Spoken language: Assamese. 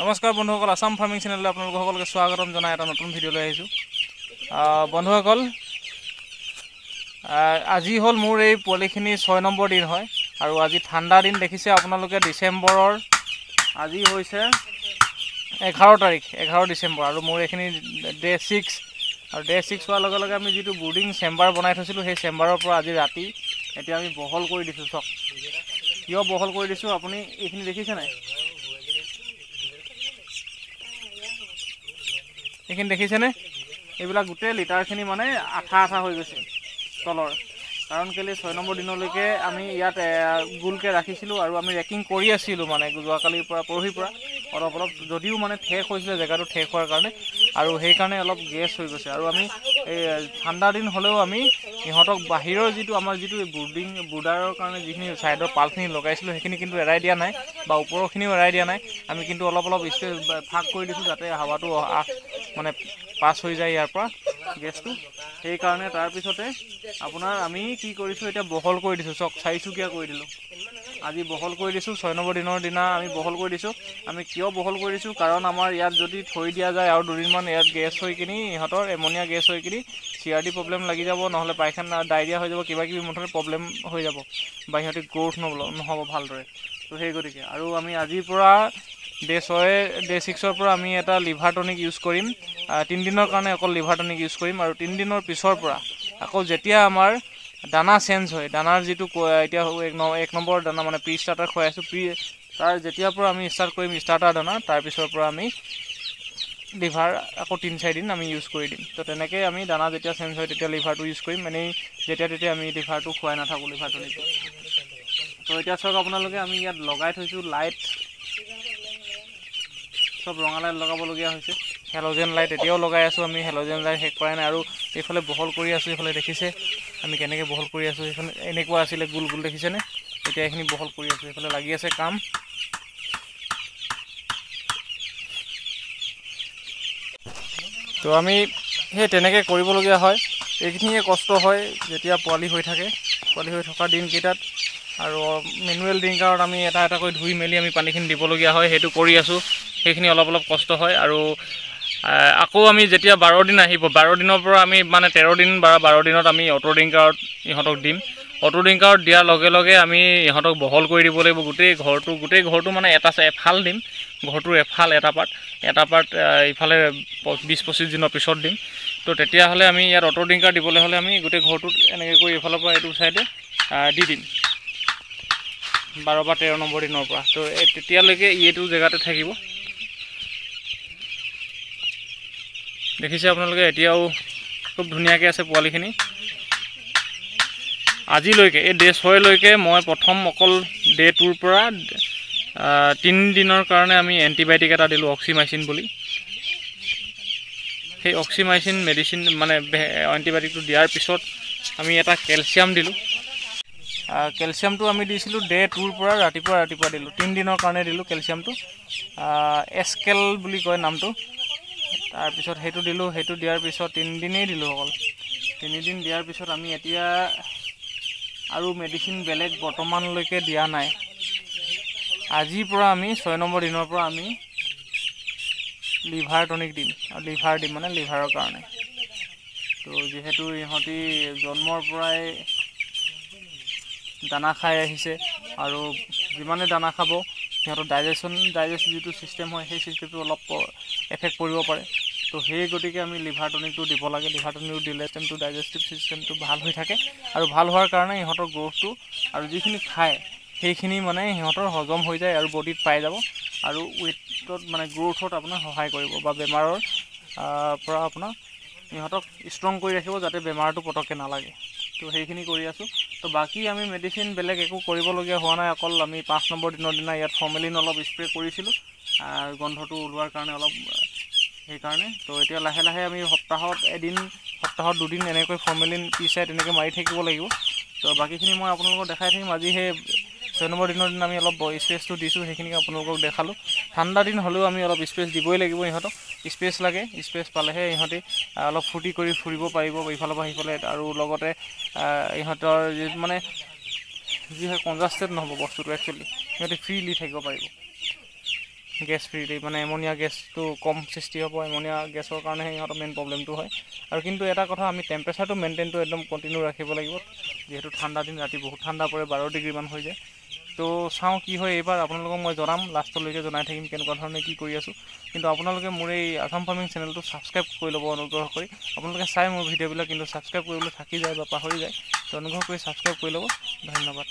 নমস্কাৰ বন্ধুসকল, আসাম ফাৰ্মিং চেনেললৈ আপোনালোক সকলোকে স্বাগতম জনাই এটা নতুন ভিডিঅ' লৈ আহিছোঁ। বন্ধুসকল, আজি হ'ল মোৰ এই পোৱালিখিনি 6 নম্বৰ দিন হয় আৰু আজি ঠাণ্ডা দিন দেখিছে আপোনালোকে। ডিচেম্বৰৰ আজি হৈছে 11 তাৰিখ, 11 ডিচেম্বৰ আৰু মোৰ এইখিনি ডে 6 আৰু ডে 6 হোৱাৰ লগে লগে আমি যিটো বৰ্ডিং চেম্বাৰ বনাই থৈছিলোঁ সেই চেম্বাৰৰ পৰা আজি ৰাতি এতিয়া আমি বহল কৰি দিছোঁ। চাওক কিয় বহল কৰি দিছোঁ, আপুনি এইখিনি দেখিছে নাই? এইখিনি দেখিছেনে? এইবিলাক গোটেই লিটাৰখিনি মানে আঠা আঠা হৈ গৈছে তলৰ। কাৰণ কেলৈ 6 নম্বৰ দিনলৈকে আমি ইয়াত গোলকৈ ৰাখিছিলোঁ আৰু আমি ৰেকিং কৰি আছিলোঁ মানে যোৱাকালিৰ পৰা পৰহিৰ পৰা অলপ অলপ, যদিও মানে ঠেক হৈছিলে জেগাটো ঠেক হোৱাৰ কাৰণে, আৰু সেইকাৰণে অলপ গেছ হৈ গৈছে। আৰু আমি এই ঠাণ্ডা দিন হ'লেও আমি ইহঁতক বাহিৰৰ যিটো আমাৰ যিটো বৰ্ডাৰৰ কাৰণে যিখিনি ছাইডৰ পালখিনি লগাইছিলোঁ সেইখিনি কিন্তু এৰাই দিয়া নাই, বা ওপৰৰখিনিও এৰাই দিয়া নাই। আমি কিন্তু অলপ অলপ স্পেচ ভাগ কৰি দিছোঁ যাতে হাৱাটো মানে পাছ হৈ যায় ইয়াৰ পৰা গেছটো। সেইকাৰণে তাৰপিছতে আপোনাৰ আমি কি কৰিছোঁ, এতিয়া বহল কৰি দিছোঁ। চাওক চাৰিচুকীয়া কৰি দিলোঁ, আজি বহল কৰি দিছোঁ। 6 নম্বৰ দিনৰ দিনা আমি বহল কৰি দিছোঁ। আমি কিয় বহল কৰি দিছোঁ, কাৰণ আমাৰ ইয়াত যদি থৈ দিয়া যায় আৰু দুদিনমান ইয়াত গেছ হৈ কিনি ইহঁতৰ এমনিয়া গেছ হৈ কিনি CRD প্ৰব্লেম লাগি যাব, নহ'লে পায়খানা ডায়েৰিয়া হৈ যাব, কিবা কিবি মুঠতে প্ৰব্লেম হৈ যাব বা সিহঁতে গ্ৰ'থ নহ'ব ভালদৰে। তো সেই গতিকে আৰু আমি আজিৰ পৰা ডে 6ৰ পৰা আমি এটা লিভাৰ টনিক ইউজ কৰিম। 3 দিনৰ কাৰণে অকল লিভাৰ টনিক ইউজ কৰিম আৰু 3 দিনৰ পিছৰ পৰা আকৌ যেতিয়া আমাৰ দানা চেঞ্জ হয়, দানাৰ যিটো এতিয়া 1 নম্বৰ দানা মানে প্ৰি ষ্টাৰ্টাৰ খুৱাই আছোঁ, তাৰ যেতিয়াৰ পৰা আমি ষ্টাৰ্ট কৰিম ষ্টাৰ্টাৰ দানা, তাৰপিছৰ পৰা আমি লিভাৰ আকৌ 3-4 দিন আমি ইউজ কৰি দিম। তো তেনেকৈ আমি দানা যেতিয়া চেঞ্জ হয় তেতিয়া লিভাৰটো ইউজ কৰিম। এনেই যেতিয়া তেতিয়া আমি লিভাৰটো খুৱাই নাথাকোঁ, লিভাৰ টনিকটো। তো এতিয়া চাওক আপোনালোকে, আমি ইয়াত লগাই থৈছোঁ লাইট, চব ৰঙা লাইট লগাবলগীয়া হৈছে। হেল'জেন লাইট এতিয়াও লগাই আছোঁ আমি, হেল'জেন লাইট শেষ কৰাই নাই। আৰু এইফালে বহল কৰি আছোঁ, এইফালে দেখিছে আমি কেনেকৈ বহল কৰি আছোঁ। এইফালে এনেকুৱা আছিলে গোল গোল, দেখিছেনে? এতিয়া এইখিনি বহল কৰি আছোঁ, এইফালে লাগি আছে কাম। তো আমি সেই তেনেকৈ কৰিবলগীয়া হয়। এইখিনিয়ে কষ্ট হয় যেতিয়া পোৱালি হৈ থাকে, পোৱালি হৈ থকা দিনকেইটাত। আৰু মেনুৱেল ড্ৰিংকাৰত আমি এটা এটাকৈ ধুই মেলি আমি পানীখিনি দিবলগীয়া হয়, সেইটো কৰি আছোঁ। সেইখিনি অলপ অলপ কষ্ট হয়। আৰু আকৌ আমি যেতিয়া 12 দিন আহিব, 12 দিনৰ পৰা আমি মানে 13 দিন বা 12 দিনত আমি অটো ড্ৰিংকাৰত ইহঁতক দিম। অটো ড্ৰিংকাৰত দিয়াৰ লগে লগে আমি ইহঁতক বহল কৰি দিব লাগিব গোটেই ঘৰটো মানে এফাল দিম, ঘৰটোৰ এফাল এটা পাৰ্ট ইফালে 20-25 দিনৰ পিছত দিম। তো তেতিয়াহ'লে আমি ইয়াত অটো ড্ৰিংকাৰ দিবলৈ হ'লে আমি গোটেই ঘৰটোত এনেকৈ কৰি এইফালৰ পৰা এইটো ছাইডে দি দিম 12 বা 13 নম্বৰ দিনৰ পৰা। তো তেতিয়ালৈকে এইটো জেগাতে থাকিব। দেখিছে আপোনালোকে, এতিয়াও খুব ধুনীয়াকৈ আছে পোৱালিখিনি। আজিলৈকে এই ডে 6লৈকে মই প্ৰথম অকল ডে 2ৰ পৰা 3 দিনৰ কাৰণে আমি এণ্টিবায়'টিক এটা দিলোঁ, অক্সিমাইচিন বুলি। সেই অক্সিমাইচিন মেডিচিন মানে এণ্টিবায়'টিকটো দিয়াৰ পিছত আমি এটা কেলছিয়াম দিলোঁ। কেলছিয়ামটো আমি দিছিলোঁ ডে 2ৰ পৰা ৰাতিপুৱা দিলোঁ, 3 দিনৰ কাৰণে দিলোঁ কেলছিয়ামটো। এছকেল বুলি কয় নামটো। তাৰপিছত সেইটো দিলোঁ, সেইটো দিয়াৰ পিছত 3 দিনেই দিলোঁ অকল। 3 দিন দিয়াৰ পিছত আমি এতিয়া আৰু মেডিচিন বেলেগ বৰ্তমানলৈকে দিয়া নাই। আজিৰ পৰা আমি 6 নম্বৰ দিনৰ পৰা আমি লিভাৰ টনিক দিম, আৰু লিভাৰ দিম মানে লিভাৰৰ কাৰণে। তো যিহেতু ইহঁতি জন্মৰ পৰাই দানা খাই আহিছে, আৰু যিমানে দানা খাব সিহঁতৰ ডাইজেষ্ট যিটো ছিষ্টেম হয় সেই ছিষ্টেমটো অলপ এফেক্ট কৰিব পাৰে। তো সেই গতিকে আমি লিভাৰ টনিকটো দিব লাগে। লিভাৰ টনিকটো দিলে কিন্তু ডাইজেষ্টিভ ছিষ্টেমটো ভাল হৈ থাকে, আৰু ভাল হোৱাৰ কাৰণে ইহঁতৰ গ্ৰ'থটো আৰু যিখিনি খায় সেইখিনি মানে সিহঁতৰ হজম হৈ যায় আৰু বডিত পাই যাব, আৰু ৱেইটত মানে গ্ৰ'থত আপোনাৰ সহায় কৰিব, বা বেমাৰৰ পৰা আপোনাৰ ইহঁতক ষ্ট্ৰং কৰি ৰাখিব যাতে বেমাৰটো পতককৈ নালাগে। তো সেইখিনি কৰি আছোঁ। তো বাকী আমি মেডিচিন বেলেগ একো কৰিবলগীয়া হোৱা নাই। অকল আমি 5 নম্বৰ দিনৰ দিনা ইয়াত ফৰ্মেলিন অলপ স্প্ৰে কৰিছিলোঁ গন্ধটো ওলোৱাৰ কাৰণে অলপ, সেইকাৰণে। তো এতিয়া লাহে লাহে আমি সপ্তাহত 2 দিন এনেকৈ ফৰ্মেলিন পিচাই তেনেকৈ মাৰি থাকিব লাগিব। তো বাকীখিনি মই আপোনালোকক দেখাই থাকিম। আজি সেই 6 নম্বৰ দিনৰ দিনা আমি অলপ স্পেচটো দিছোঁ, সেইখিনি আপোনালোকক দেখালোঁ। ঠাণ্ডা দিন হ'লেও আমি অলপ স্পেচ দিবই লাগিব ইহঁতক, স্পেচ লাগে। স্পেচ পালেহে ইহঁতি অলপ ফূৰ্তি কৰি ফুৰিব পাৰিব ইফালৰ পৰা সিফালে, আৰু লগতে ইহঁতৰ মানে যি হয় কনজাষ্টেড নহ'ব বস্তুটো, একচুৱেলি সিহঁতে ফ্ৰীলি থাকিব পাৰিব। গেছ ফ্ৰী মানে এমনিয়া গেছটো কম সৃষ্টি হ'ব এমনিয়া গেছৰ কাৰণে সিহঁতৰ মেইন প্ৰব্লেমটো হয় আৰু কিন্তু এটা কথা আমি টেম্পাৰেচাৰটো মেইনটেইনটো একদম কণ্টিনিউ ৰাখিব লাগিব যিহেতু ঠাণ্ডা দিন ৰাতি বহুত ঠাণ্ডা পৰে 12 ডিগ্ৰীমান হৈ যায় তো চাওঁ কি হয় এইবাৰ আপোনালোকক মই জনাম লাষ্টলৈকে জনাই থাকিম কেনেকুৱা ধৰণে কি কৰি আছোঁ কিন্তু আপোনালোকে মোৰ এই আসাম ফাৰ্মিং চেনেলটো ছাবস্ক্ৰাইব কৰি ল'ব অনুগ্ৰহ কৰি আপোনালোকে চাই মোৰ ভিডিঅ'বিলাক কিন্তু ছাবস্ক্ৰাইব কৰিবলৈ থাকি যায় বা পাহৰি যায় তো অনুগ্ৰহ কৰি ছাবস্ক্ৰাইব কৰি ল'ব ধন্যবাদ